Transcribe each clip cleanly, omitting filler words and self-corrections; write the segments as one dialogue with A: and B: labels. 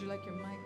A: Would you like your mic?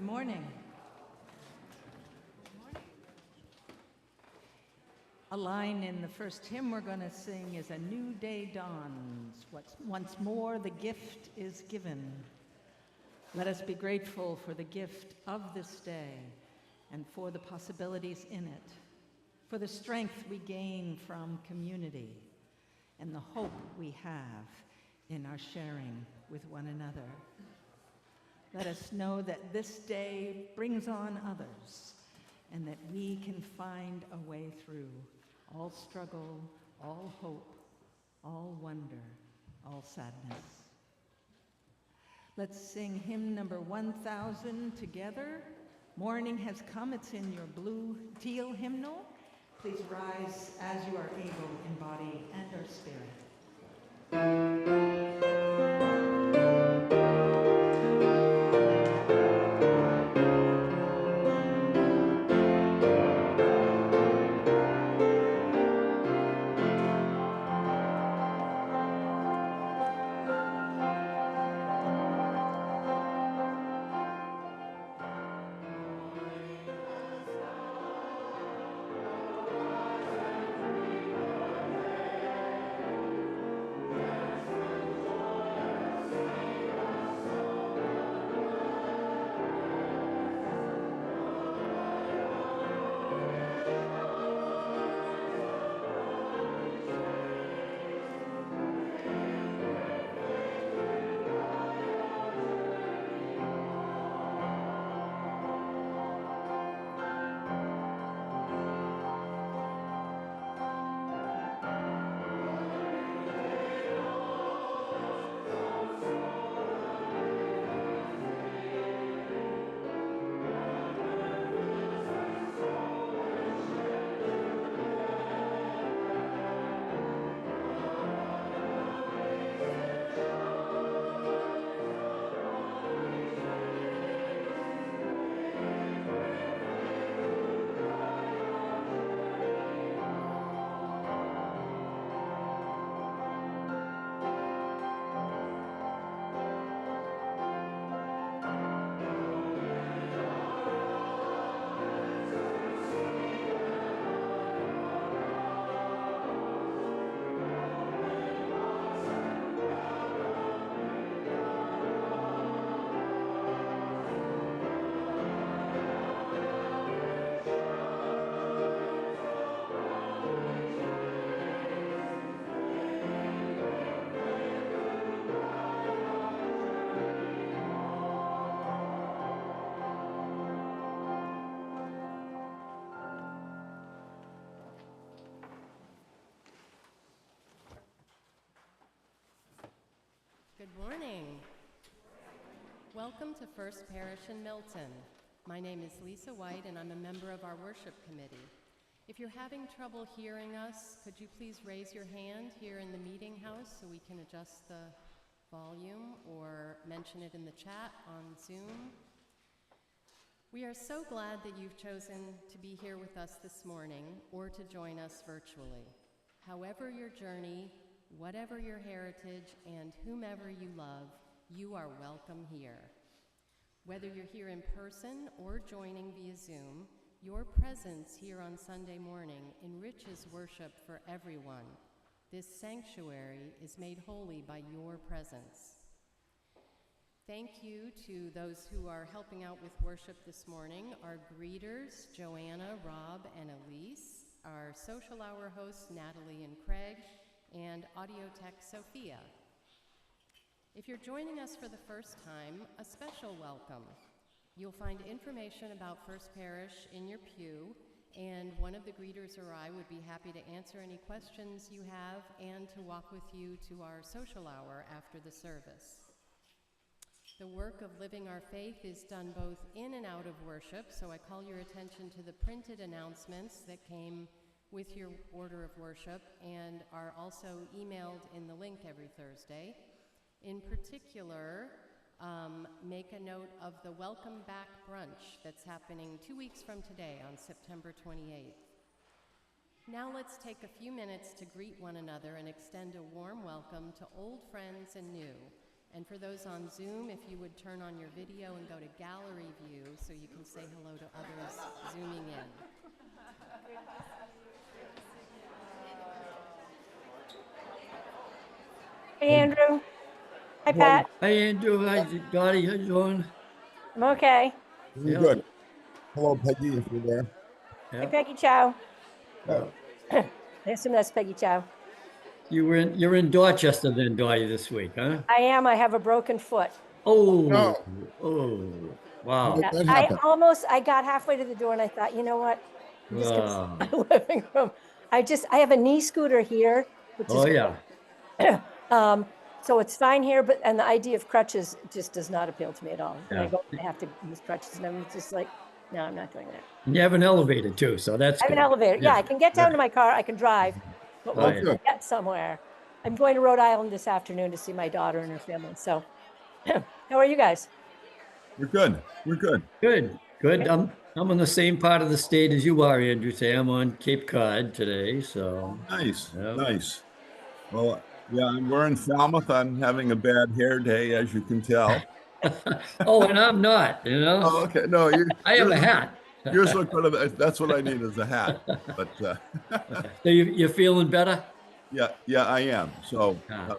A: Good morning. A line in the first hymn we're going to sing is "A new day dawns. Once more the gift is given. Let us be grateful for the gift of this day and for the possibilities in it, for the strength we gain from community and the hope we have in our sharing with one another. Let us know that this day brings on others and that we can find a way through all struggle, all hope, all wonder, all sadness. Let's sing hymn number 1000 together. Morning has come. It's in your blue teal hymnal. Please rise as you are able in body and our spirit.
B: Welcome to First Parish in Milton. My name is Lisa White, and I'm a member of our worship committee. If you're having trouble hearing us, could you please raise your hand here in the meeting house so we can adjust the volume, or mention it in the chat on Zoom? We are so glad that you've chosen to be here with us this morning or to join us virtually. However your journey, whatever your heritage, and whomever you love, you are welcome here. Whether you're here in person or joining via Zoom, your presence here on Sunday morning enriches worship for everyone. This sanctuary is made holy by your presence. Thank you to those who are helping out with worship this morning, our greeters, Joanna, Rob, and Elise, our social hour hosts, Natalie and Craig, and audio tech, Sophia. If you're joining us for the first time, a special welcome. You'll find information about First Parish in your pew, and one of the greeters or I would be happy to answer any questions you have and to walk with you to our social hour after the service. The work of living our faith is done both in and out of worship, so I call your attention to the printed announcements that came with your order of worship and are also emailed in the link every Thursday. In particular, make a note of the Welcome Back brunch that's happening 2 weeks from today on September 28th. Now let's take a few minutes to greet one another and extend a warm welcome to old friends and new. And for those on Zoom, if you would turn on your video and go to gallery view so you can say hello to others zooming in.
C: Hey, Andrew. Hi, Pat.
D: Hey, Andrew. Hi, Dottie. How you doing?
C: I'm okay.
E: Very
D: Yeah.
E: good. Hello, Peggy, if you're there.
C: Hey,
D: Yeah.
C: Peggy Chow.
E: Yeah.
C: I assume that's Peggy Chow.
D: You're in Dorchester then, Dottie, this week, huh?
C: I am. I have a broken foot.
D: Oh,
E: No.
D: oh,
E: How
D: wow.
E: did that
C: I
E: happen?
C: I got halfway to the door and I thought, you know what? I'm just going to
D: Wow.
C: sit in the living room. I have a knee scooter here, which
D: Oh,
C: is,
D: yeah.
C: so it's fine here, and the idea of crutches just does not appeal to me at all. When I
D: Yeah.
C: go, I have to use crutches, and I'm just like, no, I'm not doing that.
D: And you have an elevator too, so that's
C: I have an
D: good.
C: elevator. Yeah, I can get down to my car. I can drive, but
D: Oh,
C: once
D: yeah.
C: I get somewhere, I'm going to Rhode Island this afternoon to see my daughter and her family. So, how are you guys?
E: We're good. We're good.
D: Good, good. I'm on the same part of the state as you are, Andrew. Say I'm on Cape Cod today, so
E: Nice.
D: yeah.
E: Nice. Well, yeah, we're in Falmouth. I'm having a bad hair day, as you can tell.
D: Oh, and I'm not, you know.
E: Oh, okay. No,
D: I have a hat.
E: yours look better. That's what I need is a hat. But
D: So you're feeling better?
E: yeah, I am. So
D: Ah,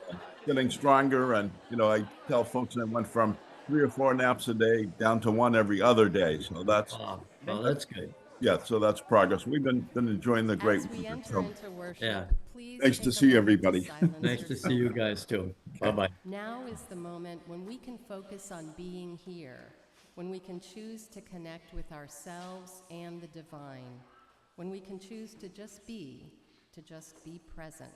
E: getting stronger, and I tell folks I went from 3 or 4 naps a day down to one every other day. So that's
D: wow. Well, that's good.
E: yeah. So that's progress. We've been enjoying the great
B: As we
E: weather.
B: enter
E: So
B: into worship,
D: Yeah.
B: please
E: nice
B: take
E: to
B: a
E: see
B: moment
E: everybody.
B: silence
D: Nice
B: your
D: to see you
B: phone.
D: guys too. Bye-bye.
B: Now is the moment when we can focus on being here, when we can choose to connect with ourselves and the divine, when we can choose to just be present.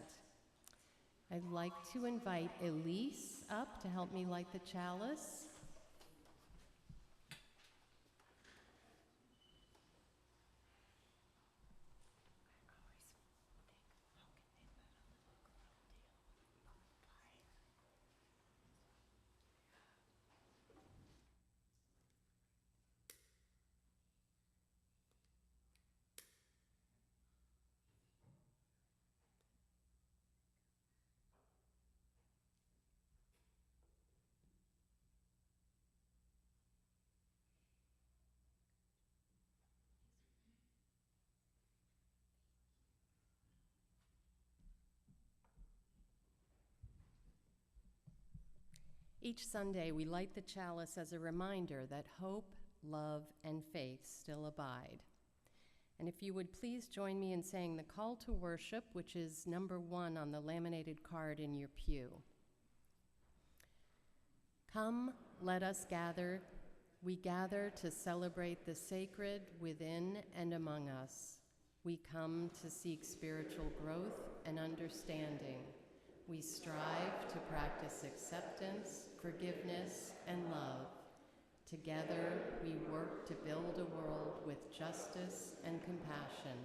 B: I'd like to invite Elise up to help me light the chalice. Each Sunday, we light the chalice as a reminder that hope, love, and faith still abide. And if you would please join me in saying the call to worship, which is number 1 on the laminated card in your pew. Come, let us gather. We gather to celebrate the sacred within and among us. We come to seek spiritual growth and understanding. We strive to practice acceptance, forgiveness, and love. Together, we work to build a world with justice and compassion.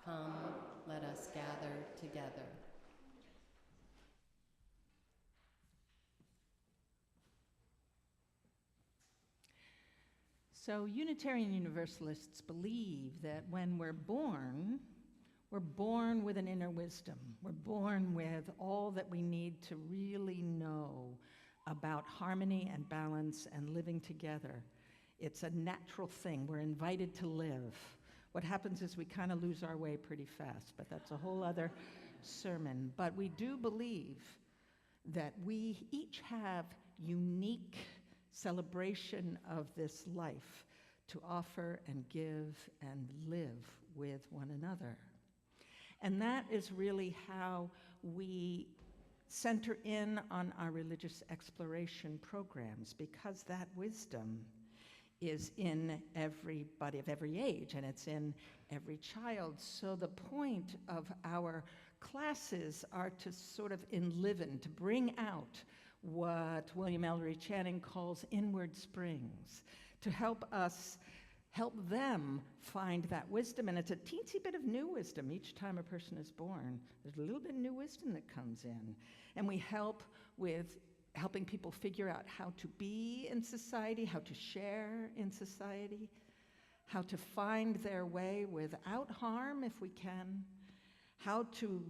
B: Come, let us gather together.
A: So Unitarian Universalists believe that when we're born with an inner wisdom. We're born with all that we need to really know about harmony and balance and living together. It's a natural thing. We're invited to live. What happens is we kind of lose our way pretty fast, but that's a whole other sermon. But we do believe that we each have unique celebration of this life to offer and give and live with one another. And that is really how we center in on our religious exploration programs, because that wisdom is in everybody of every age, and it's in every child. So the point of our classes are to sort of enliven, to bring out what William Ellery Channing calls inward springs, to help them find that wisdom. And it's a teensy bit of new wisdom each time a person is born. There's a little bit of new wisdom that comes in. And we help with helping people figure out how to be in society, how to share in society, how to find their way without harm if we can, how to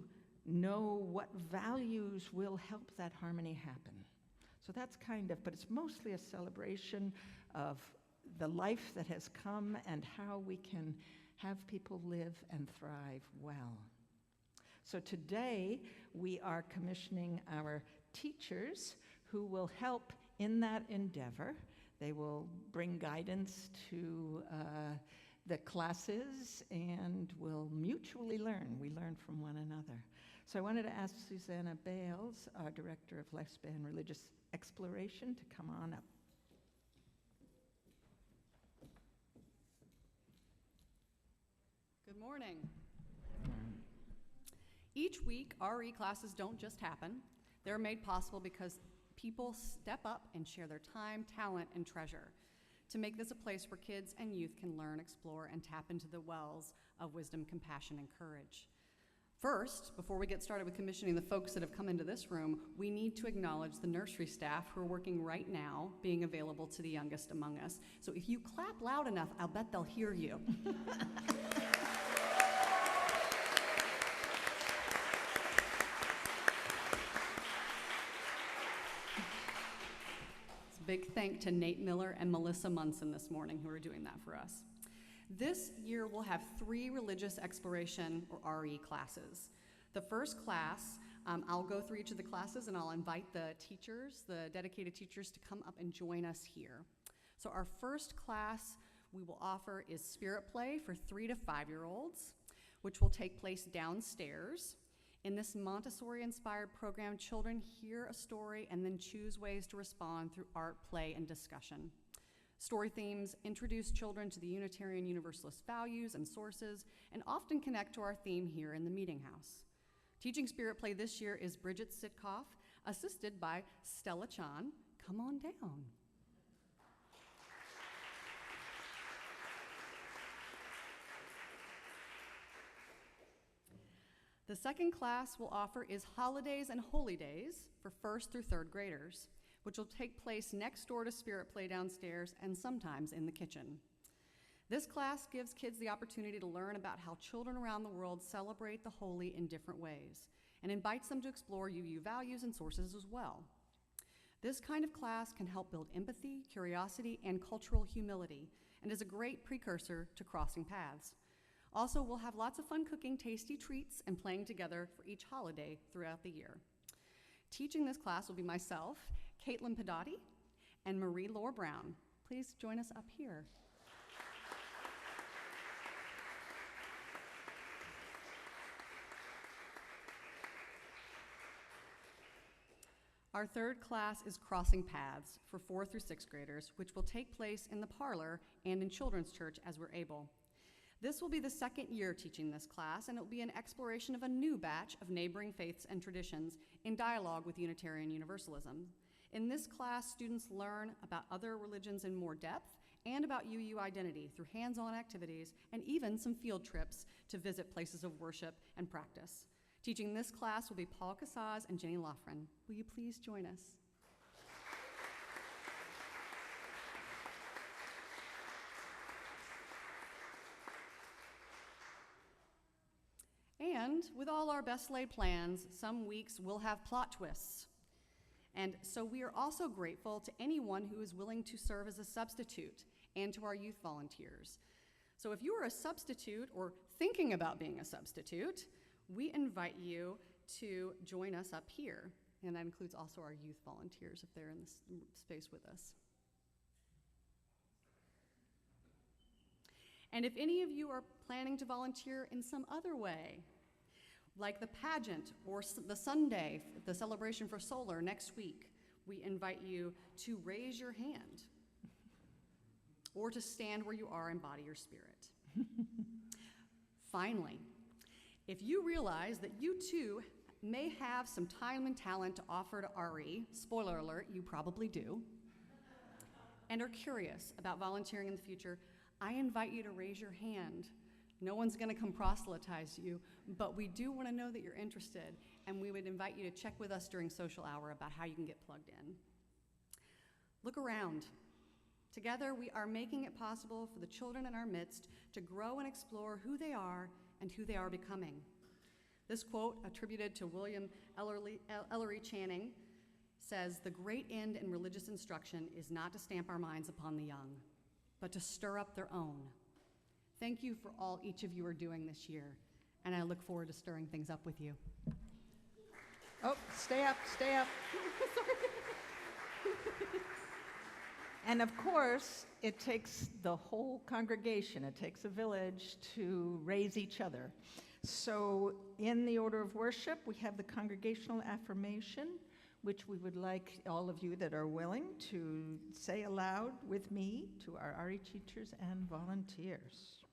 A: know what values will help that harmony happen. So that's but it's mostly a celebration of the life that has come and how we can have people live and thrive well. So today we are commissioning our teachers who will help in that endeavor. They will bring guidance to the classes and will mutually learn. We learn from one another. So I wanted to ask Susanna Bales, our Director of Lifespan Religious Exploration, to come on up.
F: Good morning. Each week, RE classes don't just happen. They're made possible because people step up and share their time, talent, and treasure to make this a place where kids and youth can learn, explore, and tap into the wells of wisdom, compassion, and courage. First, before we get started with commissioning the folks that have come into this room, we need to acknowledge the nursery staff who are working right now, being available to the youngest among us. So if you clap loud enough, I'll bet they'll hear you. Big thank to Nate Miller and Melissa Munson this morning who are doing that for us. This year we'll have 3 religious exploration or RE classes. The first class, I'll go through each of the classes and I'll invite the teachers, the dedicated teachers, to come up and join us here. So our first class we will offer is Spirit Play for 3 to 5-year-olds, which will take place downstairs. In this Montessori-inspired program, children hear a story and then choose ways to respond through art, play, and discussion. Story themes introduce children to the Unitarian Universalist values and sources, and often connect to our theme here in the Meeting House. Teaching Spirit Play this year is Bridget Sitkoff, assisted by Stella Chan. Come on down. The second class we'll offer is Holidays and Holy Days for 1st through 3rd graders, which will take place next door to Spirit Play downstairs and sometimes in the kitchen. This class gives kids the opportunity to learn about how children around the world celebrate the holy in different ways and invites them to explore UU values and sources as well. This kind of class can help build empathy, curiosity, and cultural humility, and is a great precursor to crossing paths. Also, we'll have lots of fun cooking tasty treats and playing together for each holiday throughout the year. Teaching this class will be myself, Caitlin Pedotti, and Marie-Laure Brown. Please join us up here. Our third class is Crossing Paths for 4th through 6th graders, which will take place in the parlor and in Children's Church as we're able. This will be the 2nd year teaching this class, and it will be an exploration of a new batch of neighboring faiths and traditions in dialogue with Unitarian Universalism. In this class, students learn about other religions in more depth and about UU identity through hands-on activities and even some field trips to visit places of worship and practice. Teaching this class will be Paul Casaz and Jenny Loughran. Will you please join us? And with all our best laid plans, some weeks will have plot twists. And so we are also grateful to anyone who is willing to serve as a substitute and to our youth volunteers. So if you are a substitute or thinking about being a substitute, we invite you to join us up here. And that includes also our youth volunteers if they're in this space with us. And if any of you are planning to volunteer in some other way, like the pageant or the Sunday, the celebration for solar next week, we invite you to raise your hand or to stand where you are and embody your spirit. Finally, if you realize that you too may have some time and talent to offer to RE, spoiler alert, you probably do, and are curious about volunteering in the future, I invite you to raise your hand. No one's gonna come proselytize you, but we do wanna know that you're interested, and we would invite you to check with us during social hour about how you can get plugged in. Look around. Together, we are making it possible for the children in our midst to grow and explore who they are and who they are becoming. This quote, attributed to William Ellery Channing, says, "The great end in religious instruction is not to stamp our minds upon the young, but to stir up their own." Thank you for all each of you are doing this year, and I look forward to stirring things up with you.
A: Oh, stay up, stay up. And of course, it takes the whole congregation, it takes a village to raise each other. So in the order of worship, we have the congregational affirmation, which we would like all of you that are willing to say aloud with me to our RE teachers and volunteers.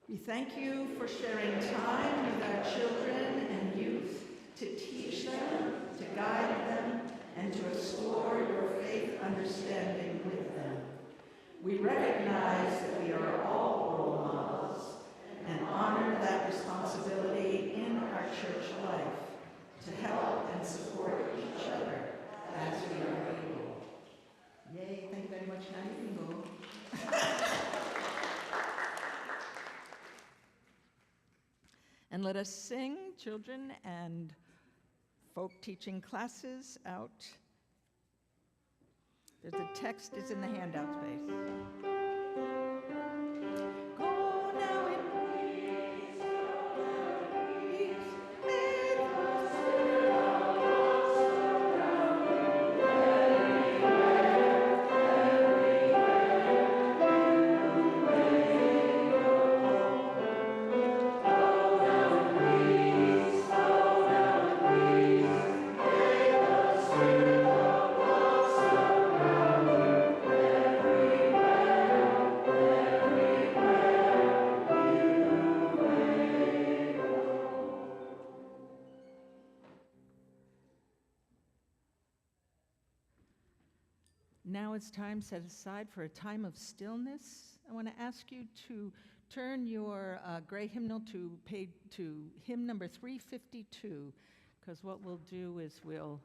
A: We thank you for sharing time with our children and youth to teach them, to guide them, and to explore your faith understanding with them. We recognize that we are all role models and honor that responsibility in our church life to help and support each other as we are able. Yay, thank you very much. Now you can go. And let us sing, children and folk teaching classes out. There's a text is in the handout space. Go now in peace, may Now it's time set aside for a time of stillness. I want to ask you to turn your gray hymnal to hymn number 352, because what we'll do is we'll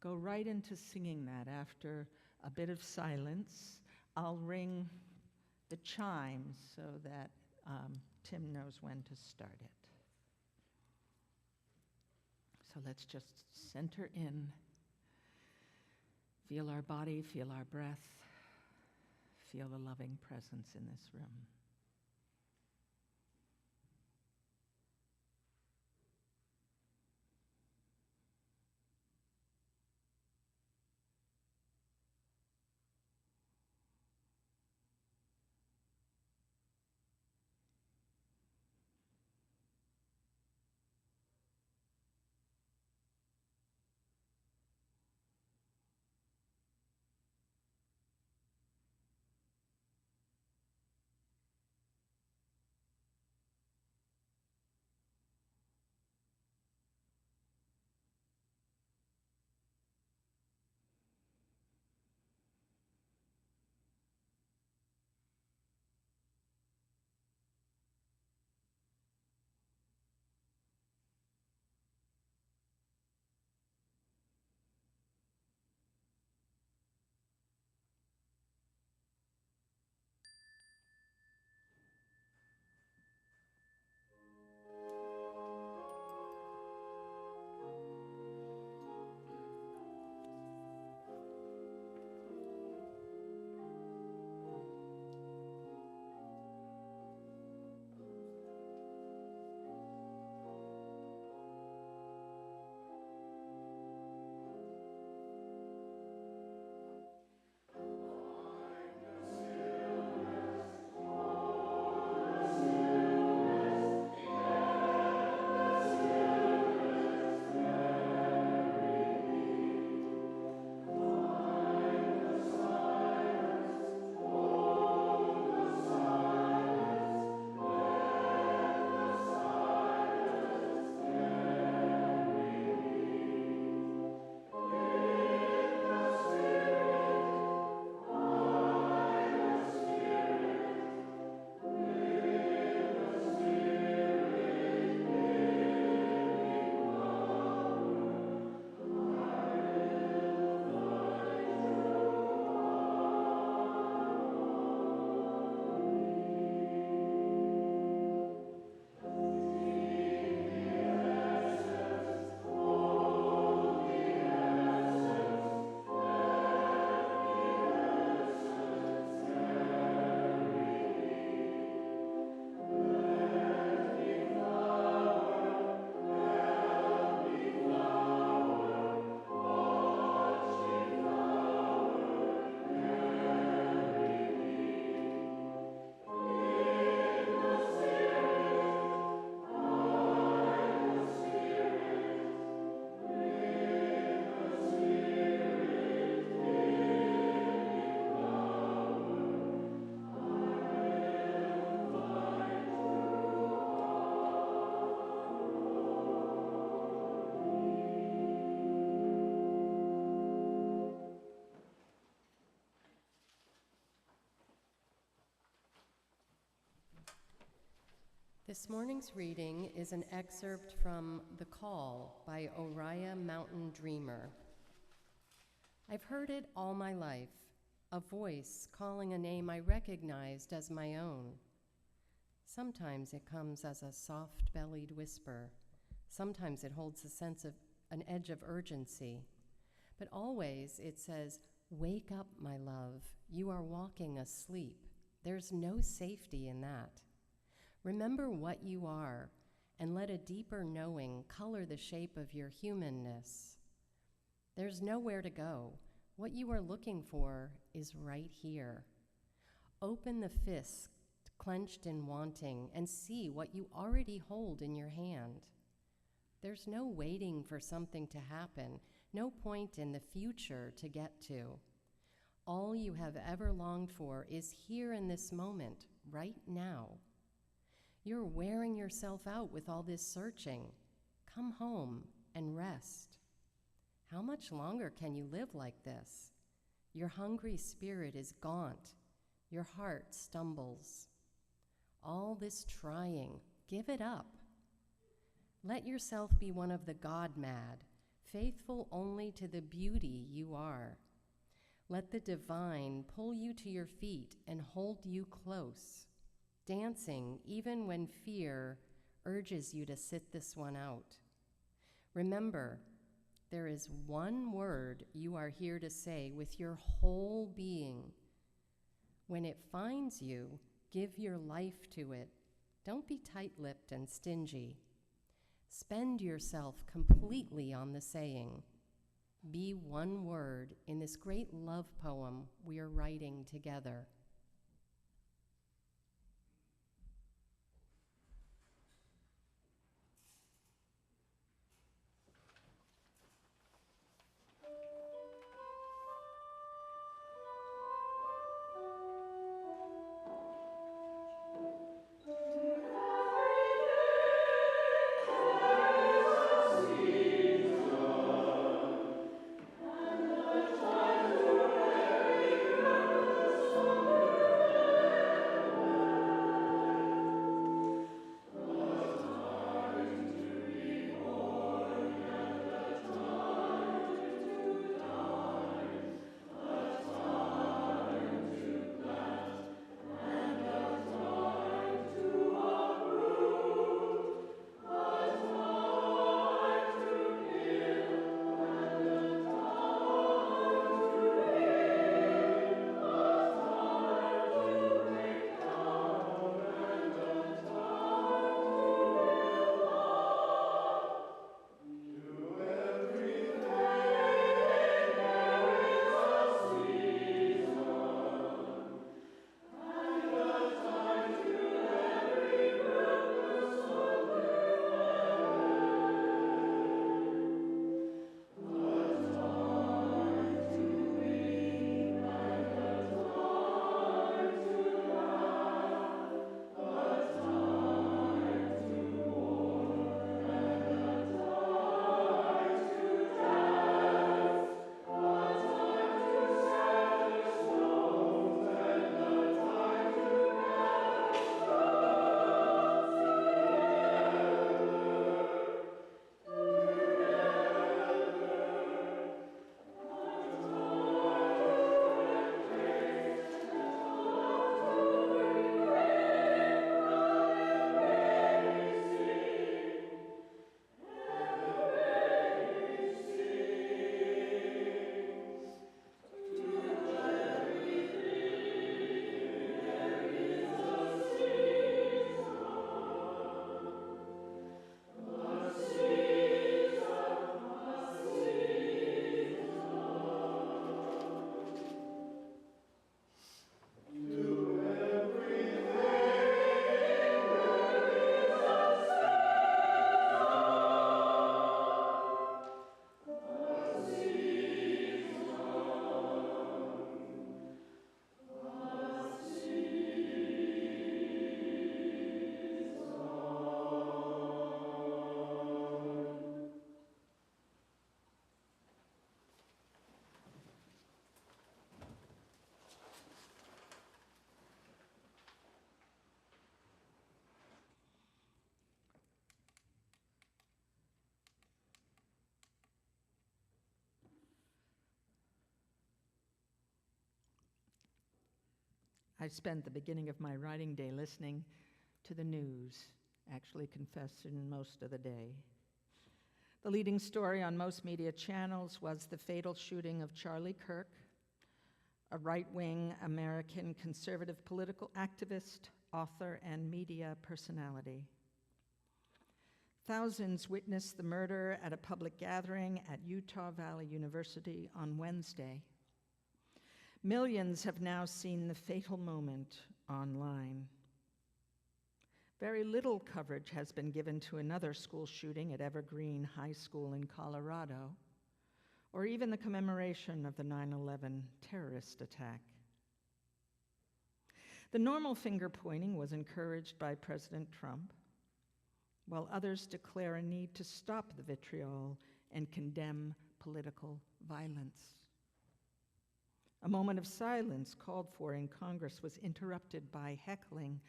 A: go right into singing that after a bit of silence. I'll ring the chimes so that Tim knows when to start it. So let's just center in. Feel our body, feel our breath, feel the loving presence in this room.
B: This morning's reading is an excerpt from The Call by Oriah Mountain Dreamer. I've heard it all my life, a voice calling a name I recognized as my own. Sometimes it comes as a soft-bellied whisper. Sometimes it holds a sense of an edge of urgency. But always it says, "Wake up, my love. You are walking asleep." There's no safety in that. Remember what you are, and let a deeper knowing color the shape of your humanness. There's nowhere to go. What you are looking for is right here. Open the fist clenched in wanting and see what you already hold in your hand. There's no waiting for something to happen, no point in the future to get to. All you have ever longed for is here in this moment, right now. You're wearing yourself out with all this searching. Come home and rest. How much longer can you live like this? Your hungry spirit is gaunt. Your heart stumbles. All this trying, give it up. Let yourself be one of the God-mad, faithful only to the beauty you are. Let the divine pull you to your feet and hold you close, dancing even when fear urges you to sit this one out. Remember, there is one word you are here to say with your whole being. When it finds you, give your life to it. Don't be tight-lipped and stingy. Spend yourself completely on the saying. Be one word in this great love poem we are writing together.
G: Thank you.
A: I spent the beginning of my writing day listening to the news, actually confessing most of the day. The leading story on most media channels was the fatal shooting of Charlie Kirk, a right-wing American conservative political activist, author, and media personality. Thousands witnessed the murder at a public gathering at Utah Valley University on Wednesday. Millions have now seen the fatal moment online. Very little coverage has been given to another school shooting at Evergreen High School in Colorado, or even the commemoration of the 9/11 terrorist attack. The normal finger-pointing was encouraged by President Trump, while others declare a need to stop the vitriol and condemn political violence. A moment of silence called for in Congress was interrupted by heckling,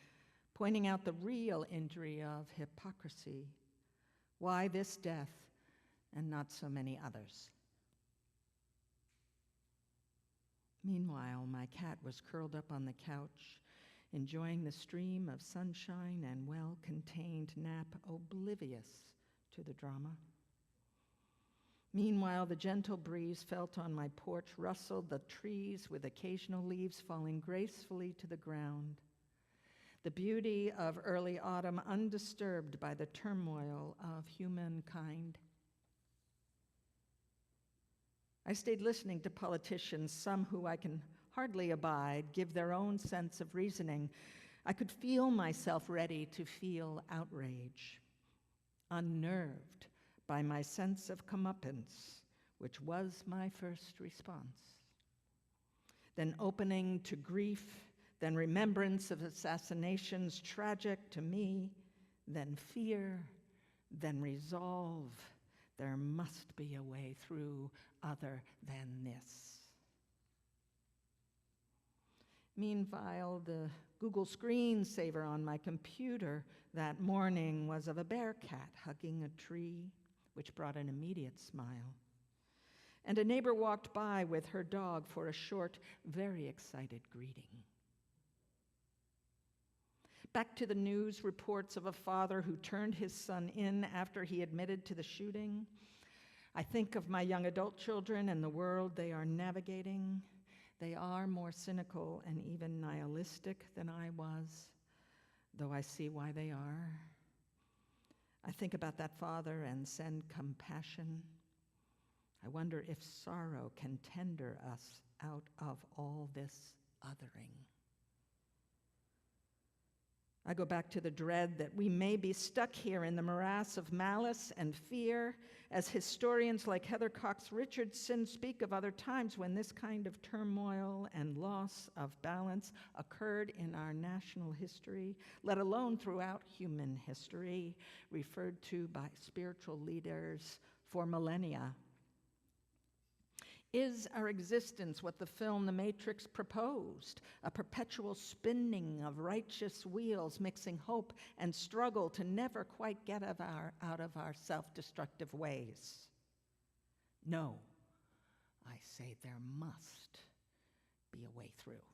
A: pointing out the real injury of hypocrisy. Why this death and not so many others? Meanwhile, my cat was curled up on the couch, enjoying the stream of sunshine and well-contained nap, oblivious to the drama. Meanwhile, the gentle breeze felt on my porch rustled the trees with occasional leaves falling gracefully to the ground. The beauty of early autumn undisturbed by the turmoil of humankind. I stayed listening to politicians, some who I can hardly abide, give their own sense of reasoning. I could feel myself ready to feel outrage, unnerved by my sense of comeuppance, which was my first response. Then opening to grief, then remembrance of assassinations tragic to me, then fear, then resolve. There must be a way through other than this. Meanwhile, the Google screensaver on my computer that morning was of a bear cat hugging a tree, which brought an immediate smile. And a neighbor walked by with her dog for a short, very excited greeting. Back to the news reports of a father who turned his son in after he admitted to the shooting. I think of my young adult children and the world they are navigating. They are more cynical and even nihilistic than I was, though I see why they are. I think about that father and send compassion. I wonder if sorrow can tender us out of all this othering. I go back to the dread that we may be stuck here in the morass of malice and fear, as historians like Heather Cox Richardson speak of other times when this kind of turmoil and loss of balance occurred in our national history, let alone throughout human history, referred to by spiritual leaders for millennia. Is our existence what the film The Matrix proposed? A perpetual spinning of righteous wheels, mixing hope and struggle to never quite get out of our self-destructive ways? No, I say there must be a way through.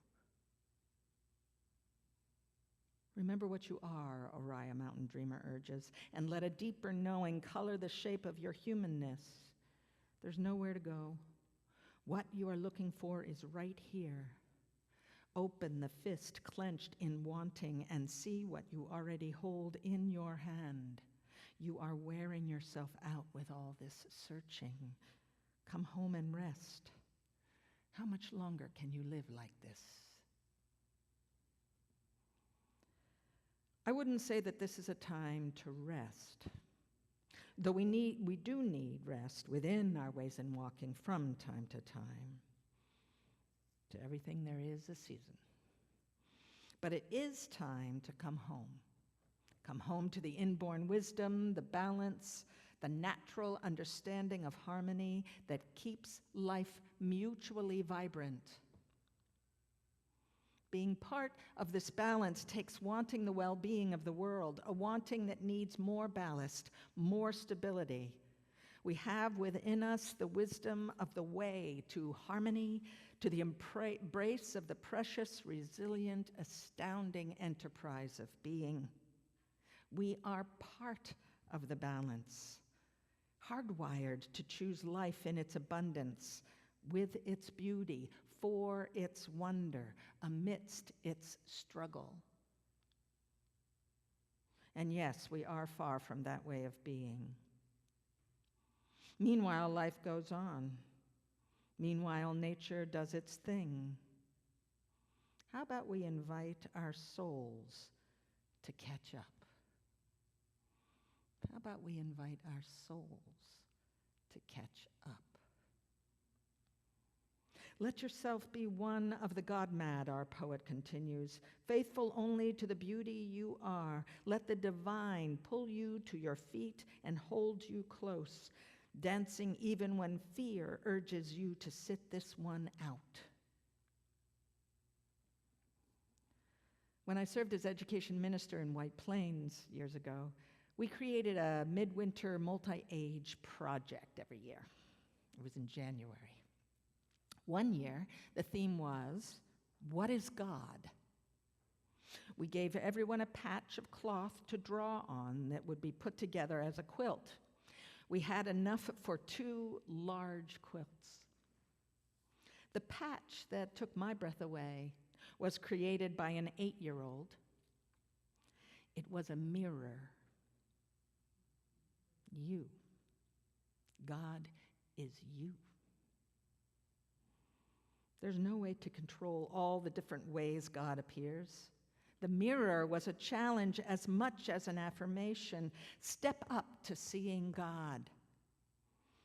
A: Remember what you are, Oriah Mountain Dreamer urges, and let a deeper knowing color the shape of your humanness. There's nowhere to go. What you are looking for is right here. Open the fist clenched in wanting and see what you already hold in your hand. You are wearing yourself out with all this searching. Come home and rest. How much longer can you live like this? I wouldn't say that this is a time to rest. Though we do need rest within our ways in walking from time to time. To everything there is a season. But it is time to come home. Come home to the inborn wisdom, the balance, the natural understanding of harmony that keeps life mutually vibrant. Being part of this balance takes wanting the well-being of the world, a wanting that needs more ballast, more stability. We have within us the wisdom of the way to harmony, to the embrace of the precious, resilient, astounding enterprise of being. We are part of the balance, hardwired to choose life in its abundance, with its beauty, for its wonder, amidst its struggle. And yes, we are far from that way of being. Meanwhile, life goes on. Meanwhile, nature does its thing. How about we invite our souls to catch up? How about we invite our souls to catch up? Let yourself be one of the God-mad, our poet continues, faithful only to the beauty you are. Let the divine pull you to your feet and hold you close, dancing even when fear urges you to sit this one out. When I served as education minister in White Plains years ago, we created a midwinter multi-age project every year. It was in January. One year, the theme was, what is God? We gave everyone a patch of cloth to draw on that would be put together as a quilt. We had enough for 2 large quilts. The patch that took my breath away was created by an 8-year-old. It was a mirror. You. God is you. There's no way to control all the different ways God appears. The mirror was a challenge as much as an affirmation. Step up to seeing God.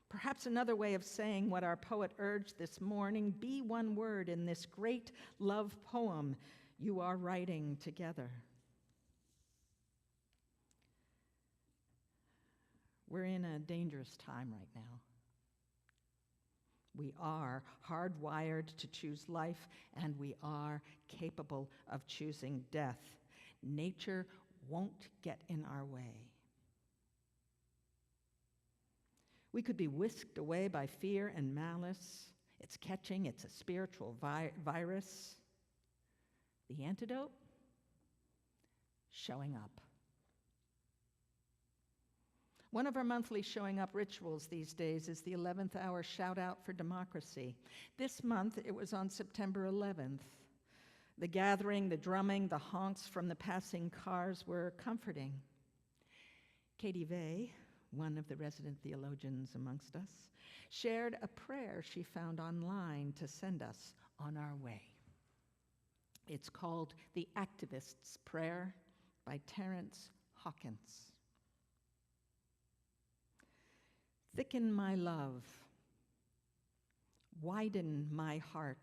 A: Perhaps another way of saying what our poet urged this morning, be one word in this great love poem you are writing together. We're in a dangerous time right now. We are hardwired to choose life, and we are capable of choosing death. Nature won't get in our way. We could be whisked away by fear and malice. It's catching, it's a spiritual virus. The antidote? Showing up. One of our monthly showing up rituals these days is the 11th hour shout out for democracy. This month, it was on September 11th. The gathering, the drumming, the honks from the passing cars were comforting. Katie Vey, one of the resident theologians amongst us, shared a prayer she found online to send us on our way. It's called The Activist's Prayer by Terence Hawkins. Thicken my love, widen my heart,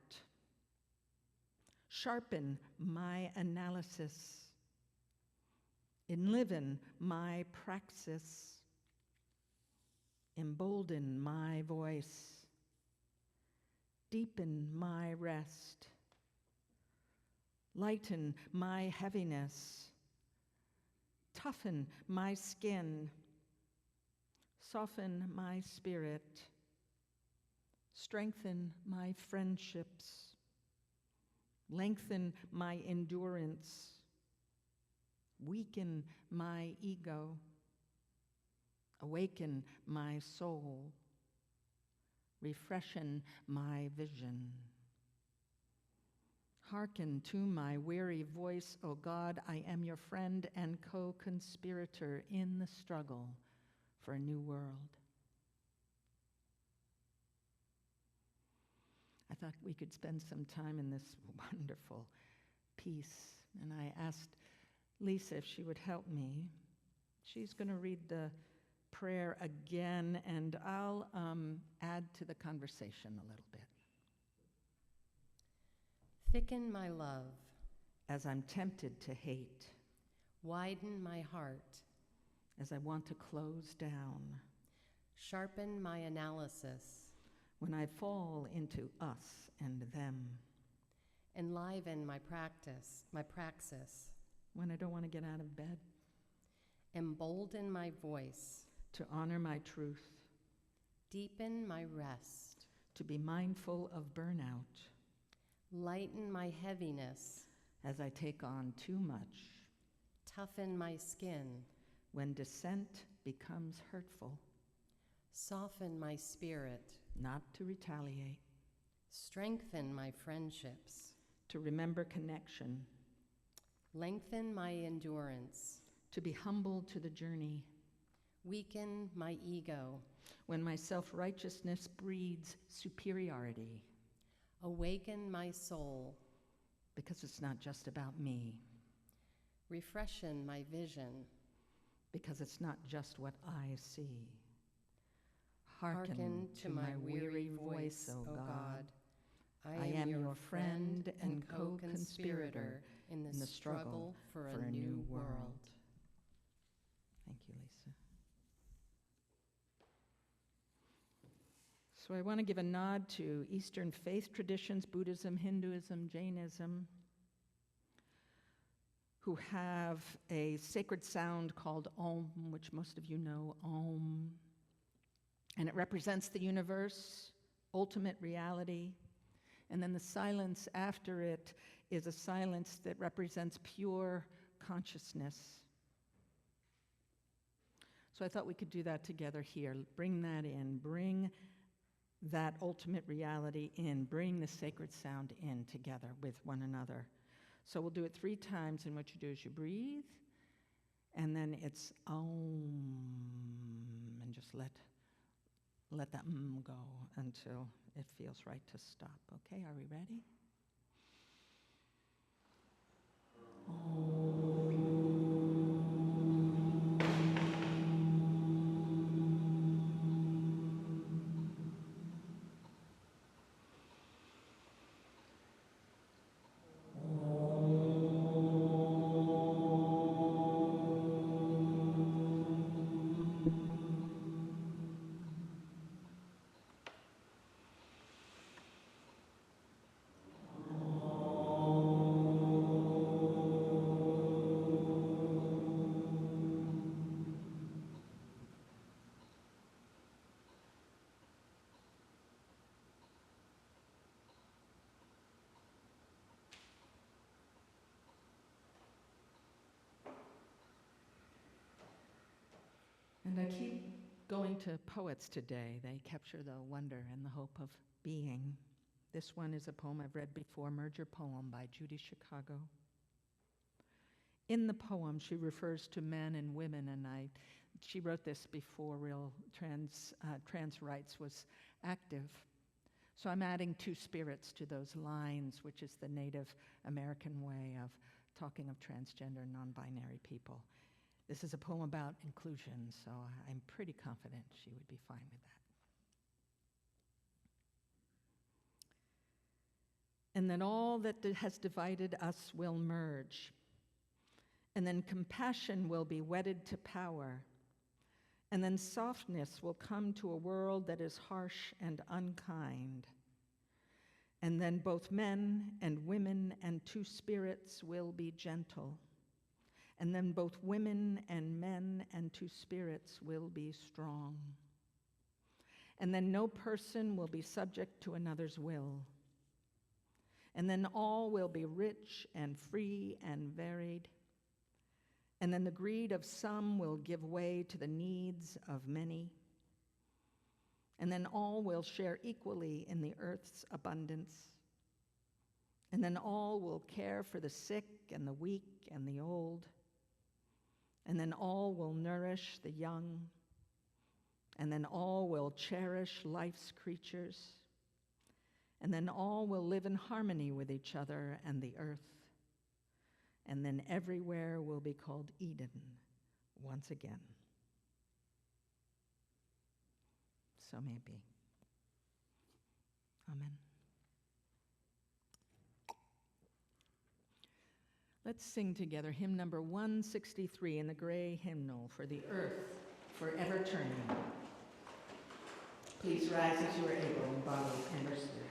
A: sharpen my analysis, enliven my praxis, embolden my voice, deepen my rest, lighten my heaviness, toughen my skin, soften my spirit, strengthen my friendships, lengthen my endurance, weaken my ego, awaken my soul, refreshen my vision. Hearken to my weary voice, O God, I am your friend and co-conspirator in the struggle for a new world. I thought we could spend some time in this wonderful peace, and I asked Lisa if she would help me. She's going to read the prayer again, and I'll add to the conversation a little bit.
B: Thicken my love.
A: As I'm tempted to hate.
B: Widen my heart.
A: As I want to close down.
B: Sharpen my analysis.
A: When I fall into us and them.
B: Enliven my praxis.
A: When I don't want to get out of bed.
B: Embolden my voice.
A: To honor my truth.
B: Deepen my rest.
A: to be mindful of burnout
B: Lighten my heaviness.
A: as I take on too much,
B: Toughen my skin.
A: when dissent becomes hurtful,
B: Soften my spirit.
A: not to retaliate,
B: Strengthen my friendships.
A: to remember connection,
B: Lengthen my endurance.
A: to be humble to the journey,
B: Weaken my ego.
A: when my self-righteousness breeds superiority,
B: Awaken my soul.
A: because it's not just about me,
B: Refreshen my vision.
A: because it's not just what I see.
B: Hearken to my weary voice, O God. I am your friend and co-conspirator in the struggle for a new world.
A: Thank you, Lisa. So I want to give a nod to Eastern faith traditions, Buddhism, Hinduism, Jainism, who have a sacred sound called Om, which most of you know, Om. And it represents the universe, ultimate reality. And then the silence after it is a silence that represents pure consciousness. So I thought we could do that together here. Bring that in. Bring that ultimate reality in. Bring the sacred sound in together with one another. So we'll do it 3 times, and what you do is you breathe, and then it's Om, and just let that go until it feels right to stop. Okay, are we ready? And I keep going to poets today. They capture the wonder and the hope of being. This one is a poem I've read before, Merger Poem by Judy Chicago. In the poem, she refers to men and women, and she wrote this before real trans rights was active. So I'm adding 2 spirits to those lines, which is the Native American way of talking of transgender and non-binary people. This is a poem about inclusion, so I'm pretty confident she would be fine with that. And then all that has divided us will merge. And then compassion will be wedded to power. And then softness will come to a world that is harsh and unkind. And then both men and women and 2 spirits will be gentle. And then both women and men and 2 spirits will be strong. And then no person will be subject to another's will. And then all will be rich and free and varied. And then the greed of some will give way to the needs of many. And then all will share equally in the earth's abundance. And then all will care for the sick and the weak and the old. And then all will nourish the young. And then all will cherish life's creatures. And then all will live in harmony with each other and the earth. And then everywhere will be called Eden once again. So may it be. Amen. Let's sing together hymn number 163 in the gray hymnal, For the Earth Forever Turning. Please rise as you are able in body and or spirit.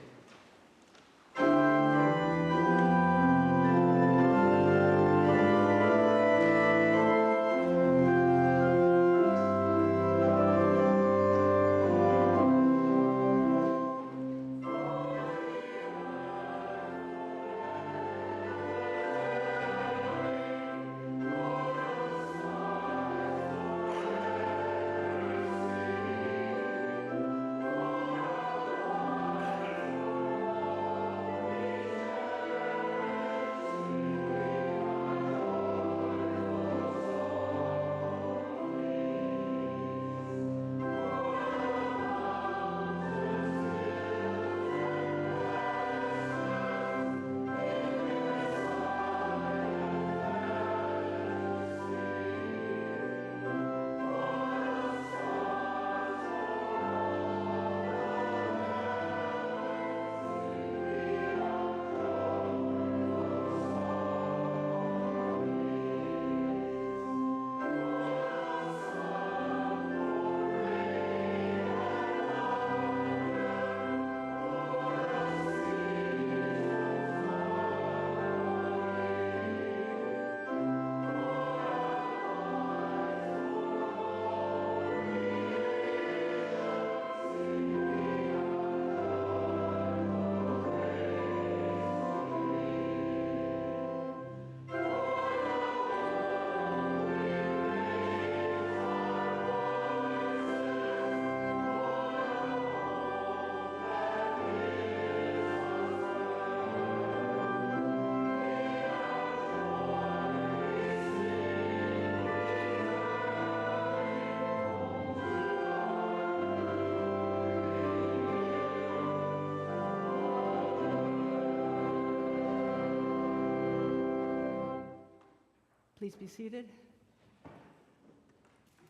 A: Please be seated.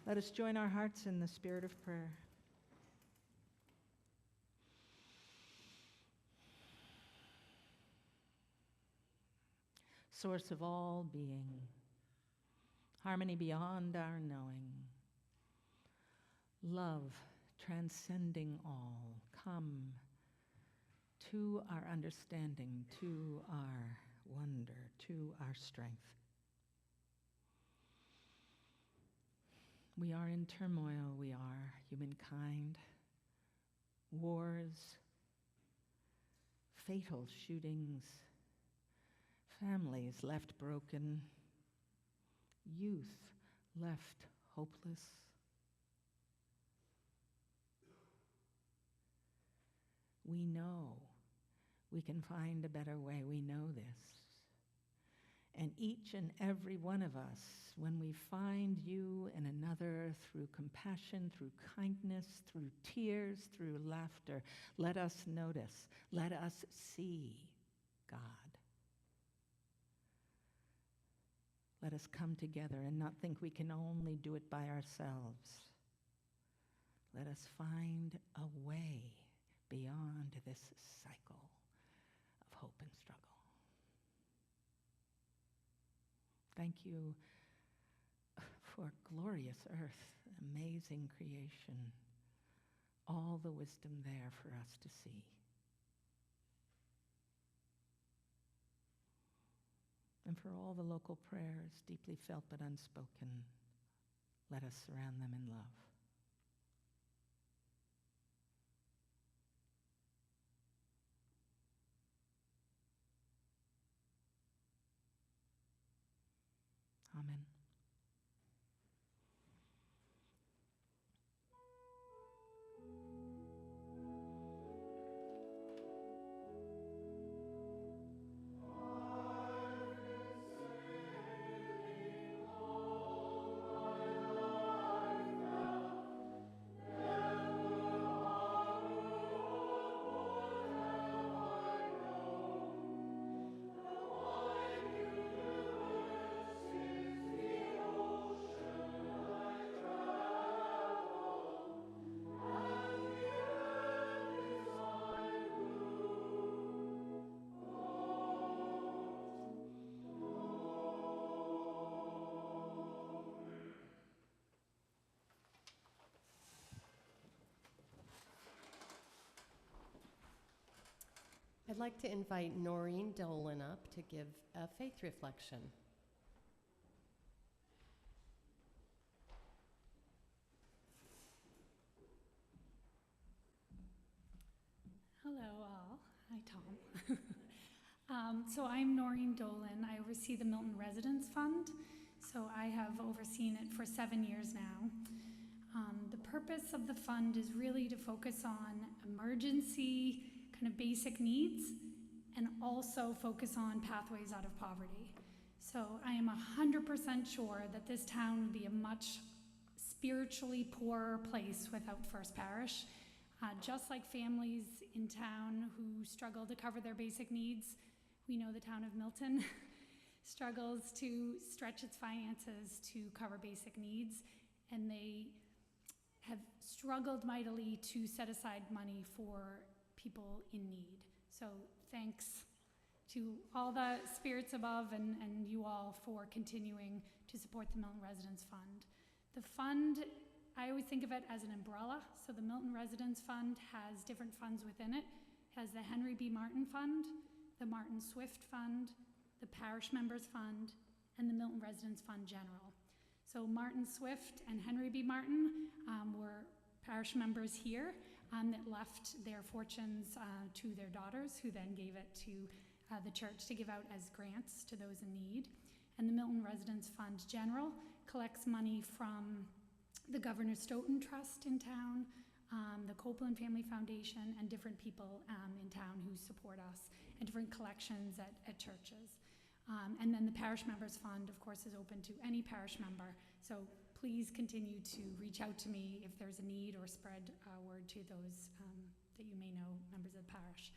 A: Let us join our hearts in the spirit of prayer. Source of all being, harmony beyond our knowing, love transcending all, come to our understanding, to our wonder, to our strength. We are in turmoil, we are humankind, wars, fatal shootings, families left broken, youth left hopeless. We know we can find a better way. We know this. And each and every one of us, when we find you and another through compassion, through kindness, through tears, through laughter, let us notice, let us see God. Let us come together and not think we can only do it by ourselves. Let us find a way beyond this cycle of hope and struggle. Thank you for glorious earth, amazing creation, all the wisdom there for us to see. And for all the local prayers, deeply felt but unspoken, let us surround them in love. Amen.
B: I'd like to invite Noreen Dolan up to give a faith reflection.
G: Hello all. Hi, Tom. So I'm Noreen Dolan. I oversee the Milton Residence Fund. So I have overseen it for 7 years now. The purpose of the fund is really to focus on emergency kind of basic needs and also focus on pathways out of poverty. So I am 100% sure that this town would be a much spiritually poorer place without First Parish. Just like families in town who struggle to cover their basic needs, we know the town of Milton struggles to stretch its finances to cover basic needs, and they have struggled mightily to set aside money for people in need. So thanks to all the spirits above and you all for continuing to support the Milton Residence Fund. The fund, I always think of it as an umbrella. So the Milton Residence Fund has different funds within it. It has the Henry B. Martin Fund, the Martin Swift Fund, the Parish Members Fund, and the Milton Residence Fund General. So Martin Swift and Henry B. Martin were parish members here that left their fortunes to their daughters, who then gave it to the church to give out as grants to those in need. And the Milton Residence Fund General collects money from the Governor Stoughton Trust in town, the Copeland Family Foundation, and different people in town who support us, and different collections at churches. And then the Parish Members Fund, of course, is open to any parish member. So please continue to reach out to me if there's a need, or spread word to those that you may know, members of the parish.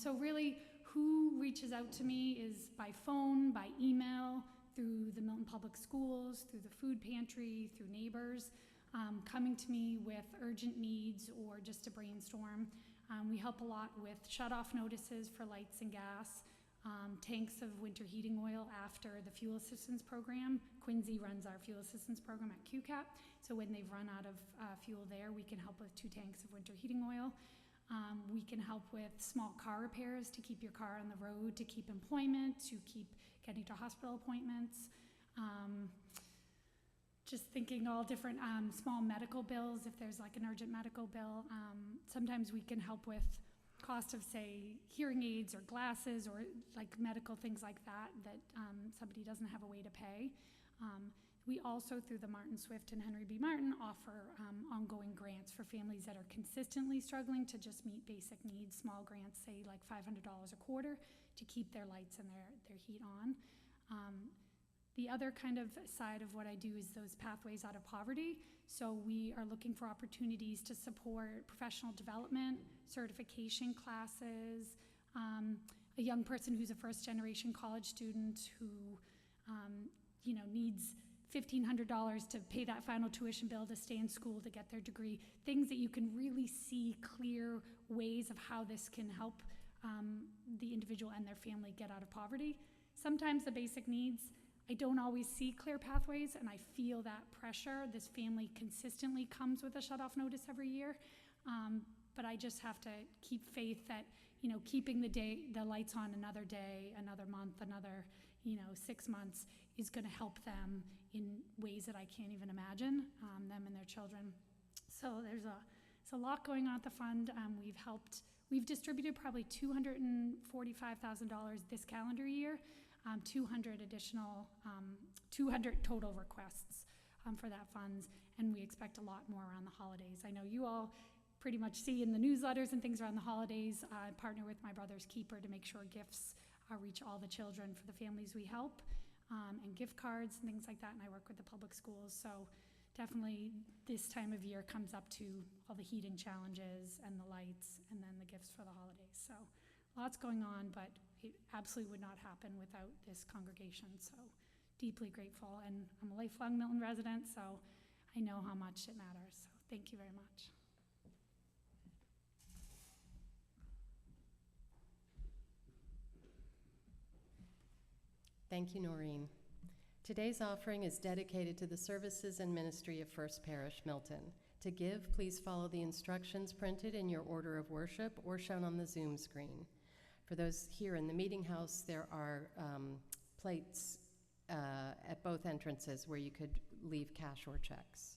G: So really, who reaches out to me is by phone, by email, through the Milton Public Schools, through the food pantry, through neighbors, coming to me with urgent needs or just to brainstorm. We help a lot with shut-off notices for lights and gas, tanks of winter heating oil after the fuel assistance program. Quincy runs our fuel assistance program at QCAP, so when they've run out of fuel there, we can help with 2 tanks of winter heating oil. We can help with small car repairs to keep your car on the road, to keep employment, to keep getting to hospital appointments. Just thinking all different small medical bills, if there's like an urgent medical bill. Sometimes we can help with cost of, say, hearing aids or glasses or like medical things like that somebody doesn't have a way to pay. We also, through the Martin Swift and Henry B. Martin, offer ongoing grants for families that are consistently struggling to just meet basic needs, small grants, say like $500 a quarter to keep their lights and their heat on. The other kind of side of what I do is those pathways out of poverty. So we are looking for opportunities to support professional development, certification classes, a young person who's a first-generation college student who needs $1,500 to pay that final tuition bill to stay in school to get their degree, things that you can really see clear ways of how this can help the individual and their family get out of poverty. Sometimes the basic needs, I don't always see clear pathways, and I feel that pressure. This family consistently comes with a shut-off notice every year, but I just have to keep faith that, keeping the lights on another day, another month, another, 6 months is going to help them in ways that I can't even imagine, them and their children. So there's a lot going on at the fund. We've distributed probably $245,000 this calendar year. 200 total requests for that funds, and we expect a lot more around the holidays. I know you all pretty much see in the newsletters and things around the holidays. I partner with my brother's keeper to make sure gifts reach all the children for the families we help, and gift cards and things like that, and I work with the public schools. So definitely this time of year comes up to all the heating challenges and the lights and then the gifts for the holidays. So lots going on, but it absolutely would not happen without this congregation. So deeply grateful, and I'm a lifelong Milton resident, so I know how much it matters. So thank you very much.
B: Thank you, Noreen. Today's offering is dedicated to the services and ministry of First Parish, Milton. To give, please follow the instructions printed in your order of worship or shown on the Zoom screen. For those here in the meeting house, there are plates at both entrances where you could leave cash or checks.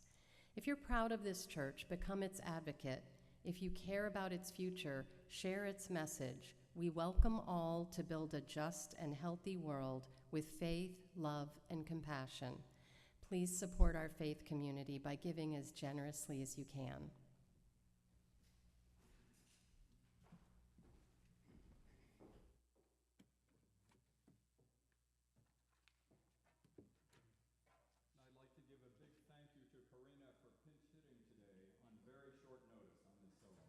B: If you're proud of this church, become its advocate. If you care about its future, share its message. We welcome all to build a just and healthy world with faith, love, and compassion. Please support our faith community by giving as generously as you can.
H: I'd like to give a big thank you to Karina for pinch hitting today on very short notice on this solo.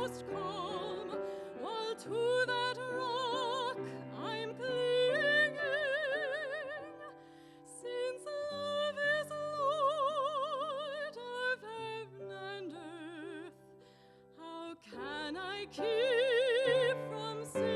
I: most calm, while to that rock I'm clinging. Since love is Lord of heaven and earth, how can I keep from singing?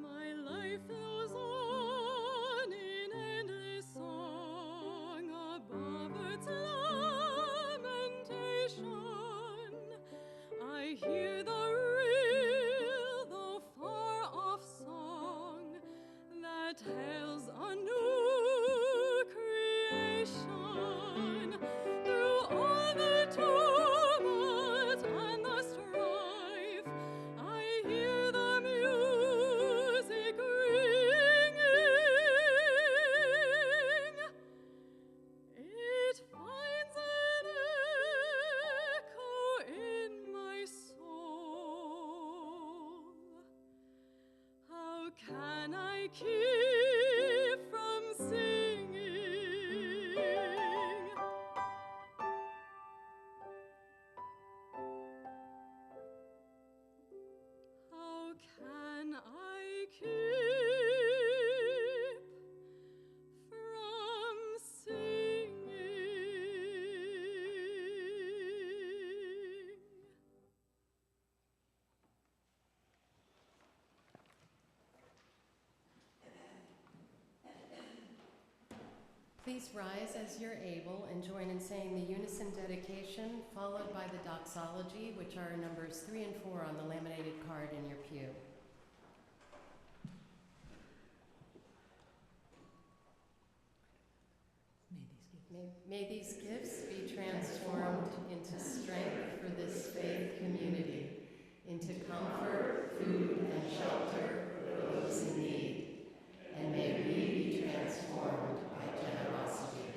I: My life flows on in endless song above earth's lamentation. I hear the real, though far off song that hails a new creation. Through all the tumult and the strife, I hear the music ringing. It finds an echo in my soul. How can I keep from singing? How can I keep from singing?
B: Please rise as you're able and join in saying the unison dedication, followed by the doxology, which are numbers 3 and 4 on the laminated card in your pew. May these gifts be transformed into strength for this faith community, into comfort, food, and shelter for those in need, and may we be transformed by generosity.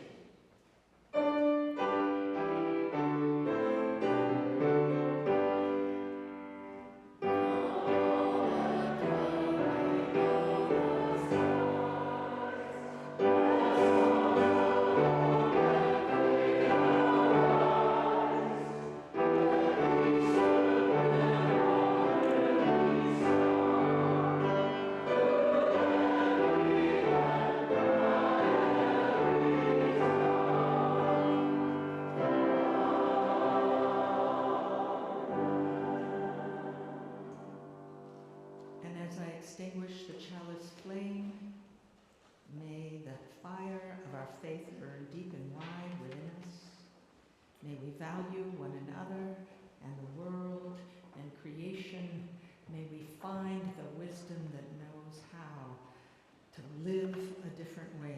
A: And as I extinguish the chalice flame, may the fire of our faith burn deep and wide within us. May we value one another and the world and creation. May we find the wisdom that knows how to live a different way